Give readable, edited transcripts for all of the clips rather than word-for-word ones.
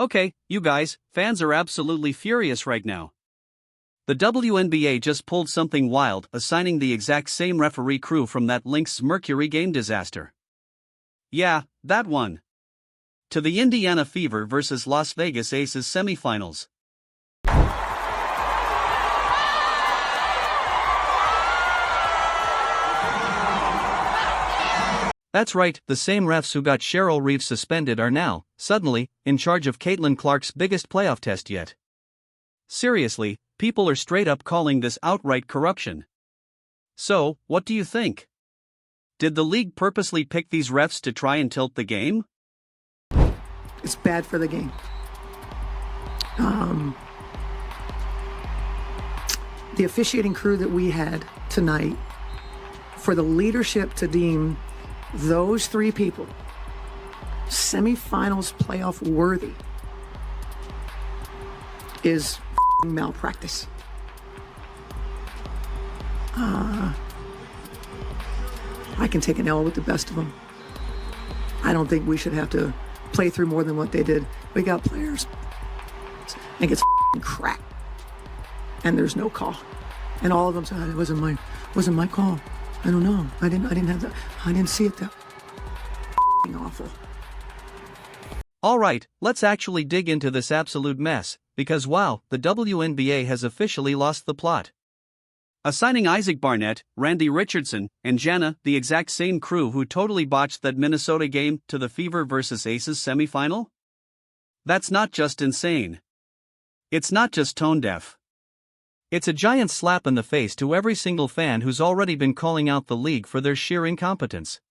Okay, you guys, fans are absolutely furious right now. The WNBA just pulled something wild, assigning the exact same referee crew from that Lynx Mercury game disaster. Yeah, that one. To the Indiana Fever versus Las Vegas Aces semifinals. That's right, the same refs who got Cheryl Reeve suspended are now, suddenly, in charge of Caitlin Clark's biggest playoff test yet. Seriously, people are straight up calling this outright corruption. So, what do you think? Did the league purposely pick these refs to try and tilt the game? It's bad for the game. The officiating crew that we had tonight, for the leadership to deem those three people semifinals playoff worthy is malpractice. I can take an L with the best of them. I don't think we should have to play through more than what they did. We got players and gets cracked, and there's no call, and all of them said it wasn't my call. I don't know. I didn't have that. I didn't see it that awful. Alright, let's actually dig into this absolute mess, because wow, the WNBA has officially lost the plot. Assigning Isaac Barnett, Randy Richardson, and Jana, the exact same crew who totally botched that Minnesota game, to the Fever vs. Aces semifinal? That's not just insane. It's not just tone deaf. It's a giant slap in the face to every single fan who's already been calling out the league for their sheer incompetence.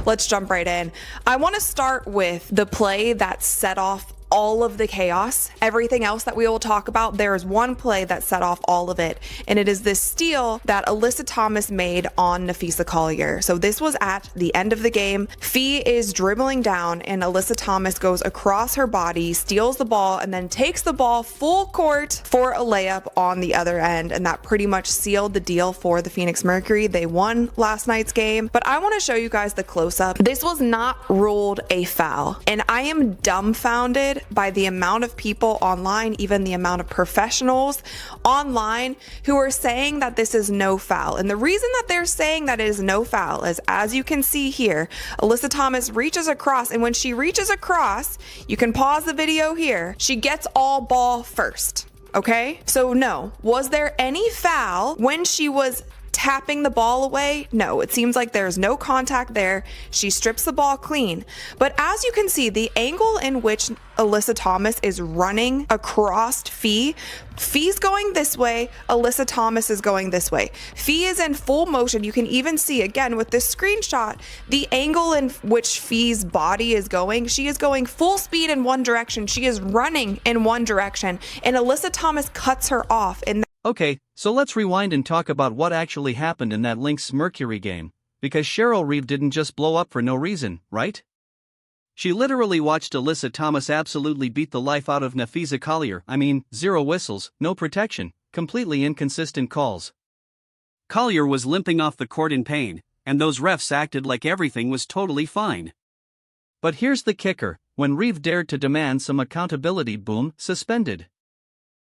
Let's jump right in. I want to start with the play that set off all of the chaos. Everything else that we will talk about, there is one play that set off all of it, and it is this steal that Aliyah Thomas made on Napheesa Collier. So this was at the end of the game. Fee is dribbling down, and Aliyah Thomas goes across her body, steals the ball, and then takes the ball full court for a layup on the other end, and that pretty much sealed the deal for the Phoenix Mercury. They won last night's game, but I want to show you guys the close-up. This was not ruled a foul, and I am dumbfounded by the amount of people online, even the amount of professionals online who are saying that this is no foul. And the reason that they're saying that it is no foul is, as you can see here, Aliyah Thomas reaches across, and when she reaches across, you can pause the video here, she gets all ball first. Okay, so no, was there any foul when she was tapping the ball away? No, it seems like there's no contact there. She strips the ball clean. But as you can see, the angle in which Aliyah Thomas is running across Fee's going this way, Aliyah Thomas is going this way. Fee is in full motion. You can even see, again, with this screenshot, the angle in which Fee's body is going. She is going full speed in one direction. She is running in one direction, and Aliyah Thomas cuts her off. And okay, so let's rewind and talk about what actually happened in that Lynx Mercury game, because Cheryl Reeve didn't just blow up for no reason, right? She literally watched Aliyah Thomas absolutely beat the life out of Napheesa Collier. I mean, 0 whistles, no protection, completely inconsistent calls. Collier was limping off the court in pain, and those refs acted like everything was totally fine. But here's the kicker: when Reeve dared to demand some accountability, boom, suspended.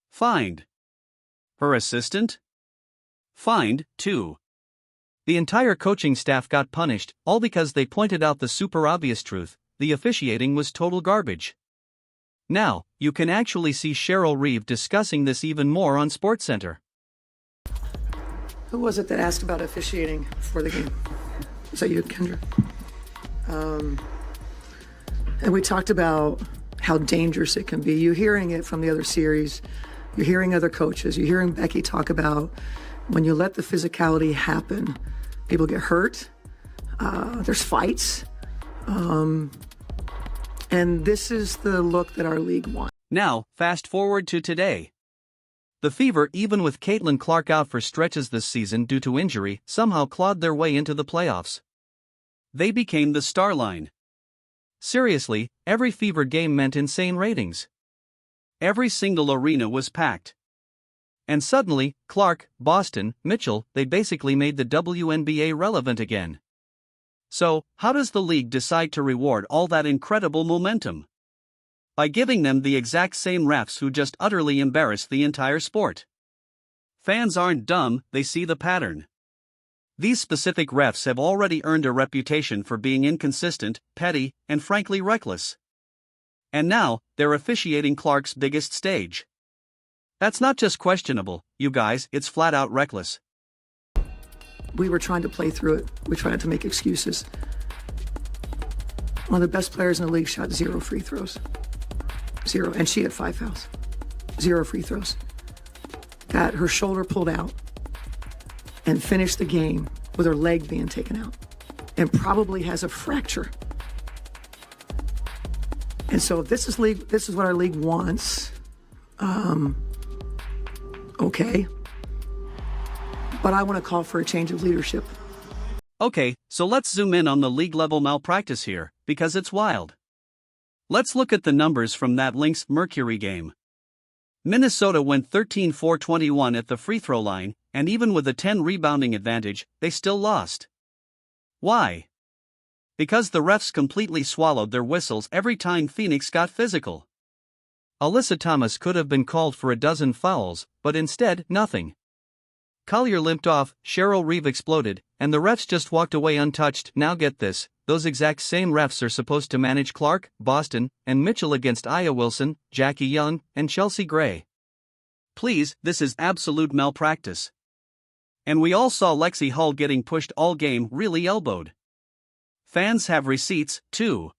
Fined. Her assistant? Fined, too. The entire coaching staff got punished, all because they pointed out the super obvious truth: the officiating was total garbage. Now, you can actually see Cheryl Reeve discussing this even more on SportsCenter. Who was it that asked about officiating before the game? Was that you, Kendra? And we talked about how dangerous it can be. You're hearing it from the other series. You're hearing other coaches. You're hearing Becky talk about when you let the physicality happen, people get hurt. There's fights. And this is the look that our league wants. Now, fast forward to today. The Fever, even with Caitlin Clark out for stretches this season due to injury, somehow clawed their way into the playoffs. They became the star line. Seriously, every Fever game meant insane ratings. Every single arena was packed. And suddenly, Clark, Boston, Mitchell, they basically made the WNBA relevant again. So, how does the league decide to reward all that incredible momentum? by giving them the exact same refs who just utterly embarrassed the entire sport. Fans aren't dumb, they see the pattern. These specific refs have already earned a reputation for being inconsistent, petty, and frankly reckless. And now, they're officiating Clark's biggest stage. That's not just questionable, you guys, it's flat out reckless. We were trying to play through it. We tried to make excuses. One of the best players in the league shot 0 free throws. 0, and she had 5 fouls. 0 free throws. Got her shoulder pulled out and finished the game with her leg being taken out and probably has a fracture. And so if this is what our league wants, okay. But I want to call for a change of leadership. Okay, so let's zoom in on the league-level malpractice here, because it's wild. Let's look at the numbers from that Lynx Mercury game. Minnesota went 13-4-21 at the free throw line, and even with a 10 rebounding advantage, they still lost. Why? Because the refs completely swallowed their whistles every time Phoenix got physical. Alyssa Thomas could have been called for a dozen fouls, but instead, nothing. Collier limped off, Cheryl Reeve exploded, and the refs just walked away untouched. Now get this, those exact same refs are supposed to manage Clark, Boston, and Mitchell against Aliyah Wilson, Jackie Young, and Chelsea Gray. Please, this is absolute malpractice. And we all saw Lexi Hull getting pushed all game, really elbowed. Fans have receipts, too.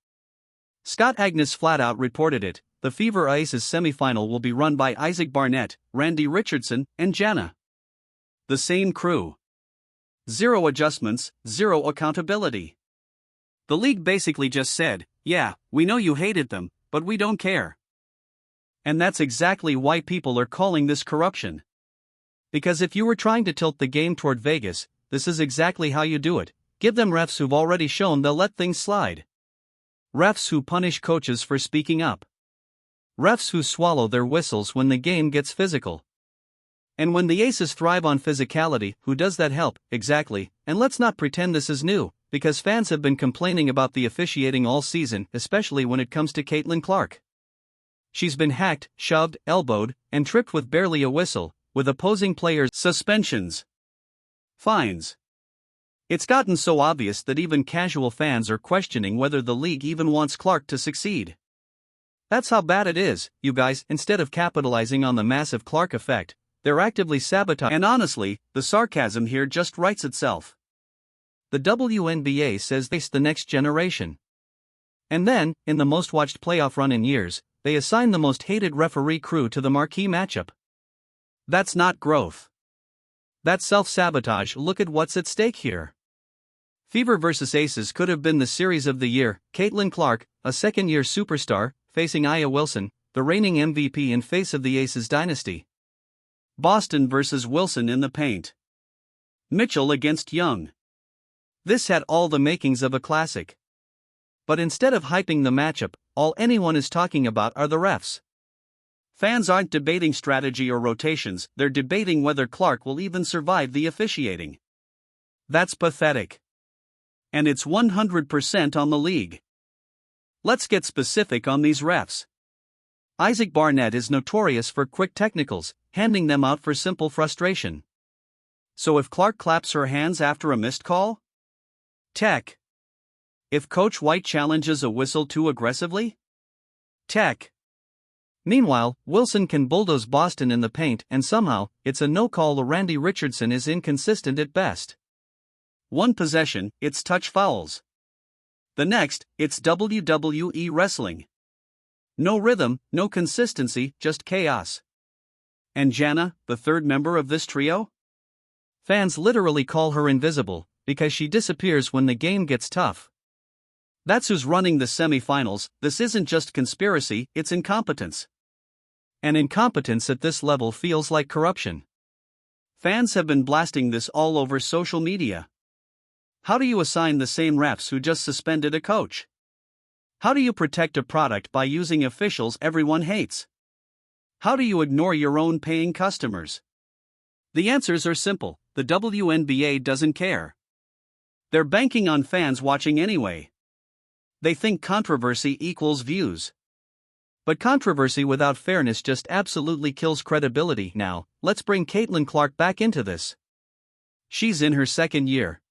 Scott Agnes flat out reported it. The Fever Aces semifinal will be run by Isaac Barnett, Randy Richardson, and Jana. The same crew. 0 adjustments, 0 accountability. The league basically just said, yeah, we know you hated them, but we don't care. And that's exactly why people are calling this corruption. Because if you were trying to tilt the game toward Vegas, this is exactly how you do it. Give them refs who've already shown they'll let things slide. Refs who punish coaches for speaking up. Refs who swallow their whistles when the game gets physical. And when the Aces thrive on physicality, who does that help, exactly? And let's not pretend this is new, because fans have been complaining about the officiating all season, especially when it comes to Caitlin Clark. She's been hacked, shoved, elbowed, and tripped with barely a whistle, with opposing players' suspensions, fines. It's gotten so obvious that even casual fans are questioning whether the league even wants Clark to succeed. That's how bad it is, you guys. Instead of capitalizing on the massive Clark effect, they're actively sabotaging. And honestly, the sarcasm here just writes itself. The WNBA says they's the next generation. And then, in the most watched playoff run in years, they assign the most hated referee crew to the marquee matchup. That's not growth. That's self-sabotage. Look at what's at stake here. Fever vs. Aces could have been the series of the year. Caitlin Clark, a second-year superstar, facing Aliyah Wilson, the reigning MVP and face of the Aces dynasty. Boston vs. Wilson in the paint. Mitchell against Young. This had all the makings of a classic. But instead of hyping the matchup, all anyone is talking about are the refs. Fans aren't debating strategy or rotations, they're debating whether Clark will even survive the officiating. That's pathetic. And it's 100% on the league. Let's get specific on these refs. Isaac Barnett is notorious for quick technicals, handing them out for simple frustration. So if Clark claps her hands after a missed call? Tech. If Coach White challenges a whistle too aggressively? Tech. Meanwhile, Wilson can bulldoze Boston in the paint and somehow, it's a no-call. Randy Richardson is inconsistent at best. One possession, it's touch fouls. The next, it's WWE wrestling. No rhythm, no consistency, just chaos. And Jana, the third member of this trio? Fans literally call her invisible, because she disappears when the game gets tough. That's who's running the semifinals. This isn't just conspiracy, it's incompetence. And incompetence at this level feels like corruption. Fans have been blasting this all over social media. How do you assign the same refs who just suspended a coach? How do you protect a product by using officials everyone hates? How do you ignore your own paying customers? The answers are simple. The WNBA doesn't care. They're banking on fans watching anyway. They think controversy equals views. But controversy without fairness just absolutely kills credibility. Now, let's bring Caitlin Clark back into this. She's in her second year.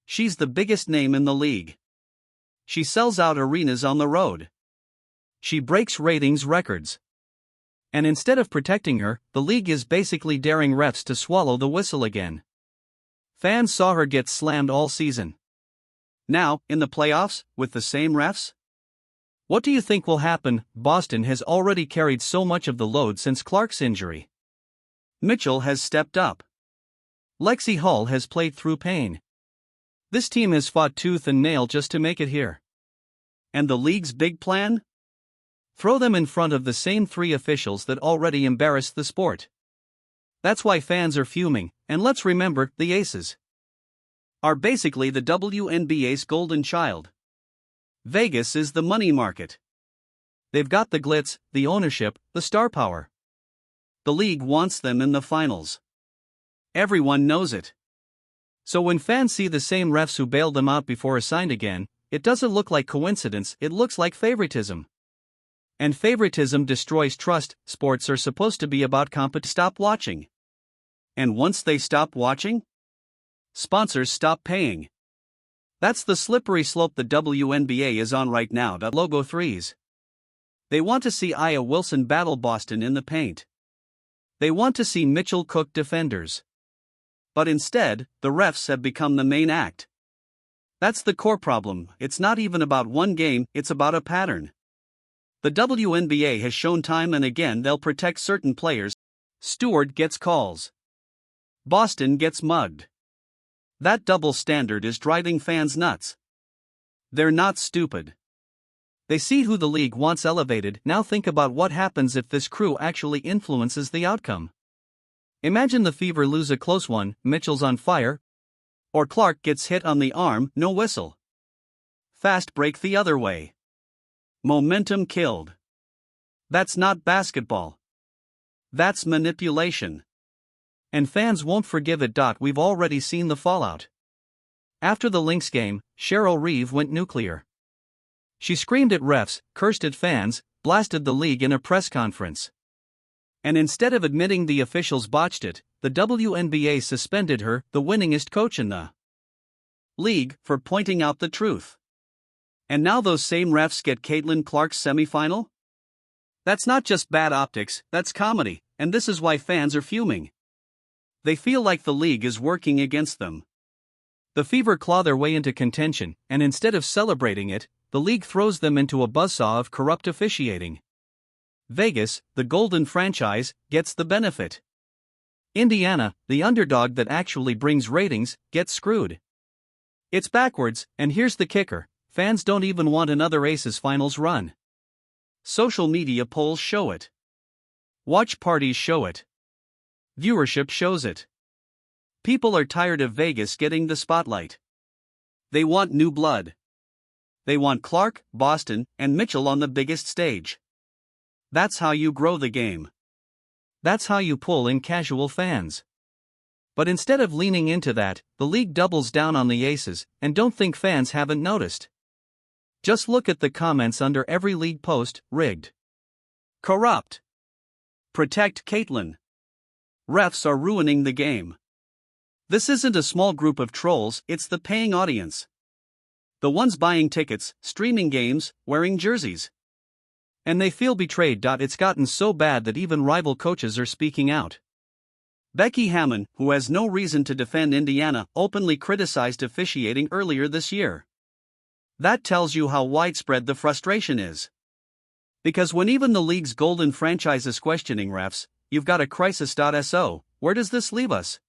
She's the biggest name in the league. She sells out arenas on the road. She breaks ratings records. And instead of protecting her, the league is basically daring refs to swallow the whistle again. Fans saw her get slammed all season. Now, in the playoffs, with the same refs? What do you think will happen? Boston has already carried so much of the load since Clark's injury. Mitchell has stepped up. Lexi Hull has played through pain. This team has fought tooth and nail just to make it here. And the league's big plan? Throw them in front of the same three officials that already embarrassed the sport. That's why fans are fuming, and let's remember, the Aces are basically the WNBA's golden child. Vegas is the money market. They've got the glitz, the ownership, the star power. The league wants them in the finals. Everyone knows it. So when fans see the same refs who bailed them out before assigned again, it doesn't look like coincidence, it looks like favoritism. And favoritism destroys trust. Sports are supposed to be about competition. Stop watching. And once they stop watching, sponsors stop paying. That's the slippery slope the WNBA is on right now. Logo threes. They want to see Aliyah Wilson battle Boston in the paint. They want to see Mitchell cook defenders. But instead, the refs have become the main act. That's the core problem. It's not even about one game, it's about a pattern. The WNBA has shown time and again they'll protect certain players. Stewart gets calls. Boston gets mugged. That double standard is driving fans nuts. They're not stupid. They see who the league wants elevated. Now think about what happens if this crew actually influences the outcome. Imagine the Fever lose a close one, Mitchell's on fire. Or Clark gets hit on the arm, no whistle. Fast break the other way. Momentum killed. That's not basketball. That's manipulation. And fans won't forgive it. We've already seen the fallout. After the Lynx game, Cheryl Reeve went nuclear. She screamed at refs, cursed at fans, blasted the league in a press conference. And instead of admitting the officials botched it, the WNBA suspended her, the winningest coach in the league, for pointing out the truth. And now those same refs get Caitlin Clark's semifinal? That's not just bad optics, that's comedy, and this is why fans are fuming. They feel like the league is working against them. The Fever claw their way into contention, and instead of celebrating it, the league throws them into a buzzsaw of corrupt officiating. Vegas, the golden franchise, gets the benefit. Indiana, the underdog that actually brings ratings, gets screwed. It's backwards, and here's the kicker. Fans don't even want another Aces finals run. Social media polls show it. Watch parties show it. Viewership shows it. People are tired of Vegas getting the spotlight. They want new blood. They want Clark, Boston, and Mitchell on the biggest stage. That's how you grow the game. That's how you pull in casual fans. But instead of leaning into that, the league doubles down on the Aces, and don't think fans haven't noticed. Just look at the comments under every league post: rigged, corrupt, protect Caitlin. Refs are ruining the game. This isn't a small group of trolls, it's the paying audience. The ones buying tickets, streaming games, wearing jerseys. And they feel betrayed. It's gotten so bad that even rival coaches are speaking out. Becky Hammon, who has no reason to defend Indiana, openly criticized officiating earlier this year. That tells you how widespread the frustration is. Because when even the league's golden franchise is questioning refs, you've got a crisis. So, where does this leave us?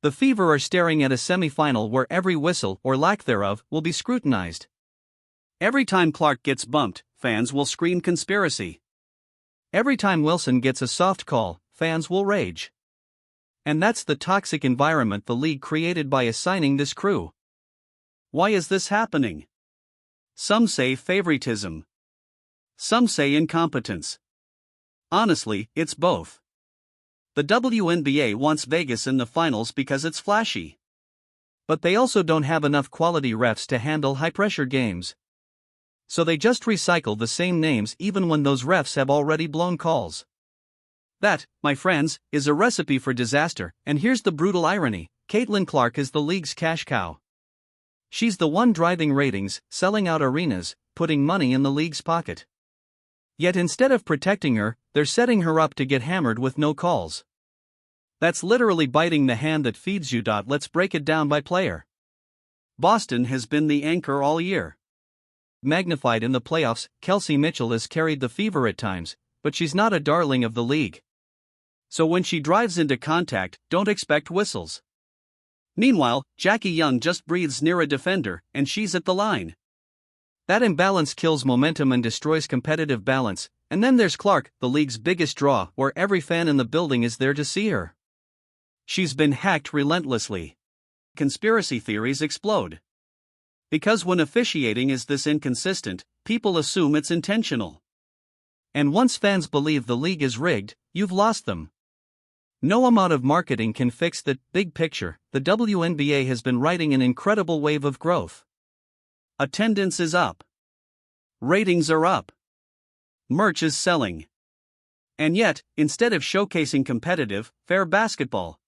The Fever are staring at a semifinal where every whistle, or lack thereof, will be scrutinized. Every time Clark gets bumped, fans will scream conspiracy. Every time Wilson gets a soft call, fans will rage. And that's the toxic environment the league created by assigning this crew. Why is this happening? Some say favoritism. Some say incompetence. Honestly, it's both. The WNBA wants Vegas in the finals because it's flashy. But they also don't have enough quality refs to handle high-pressure games. So they just recycle the same names even when those refs have already blown calls. That, my friends, is a recipe for disaster, and here's the brutal irony: Caitlin Clark is the league's cash cow. She's the one driving ratings, selling out arenas, putting money in the league's pocket. Yet instead of protecting her, they're setting her up to get hammered with no calls. That's literally biting the hand that feeds you. Let's break it down by player. Boston has been the anchor all year. Magnified in the playoffs, Kelsey Mitchell has carried the fever at times, but she's not a darling of the league. So when she drives into contact, don't expect whistles. Meanwhile, Jackie Young just breathes near a defender, and she's at the line. That imbalance kills momentum and destroys competitive balance. And then there's Clark, the league's biggest draw, where every fan in the building is there to see her. She's been hacked relentlessly. Conspiracy theories explode. Because when officiating is this inconsistent, people assume it's intentional. And once fans believe the league is rigged, you've lost them. No amount of marketing can fix the big picture. The WNBA has been riding an incredible wave of growth. Attendance is up. Ratings are up. Merch is selling. And yet, instead of showcasing competitive, fair basketball,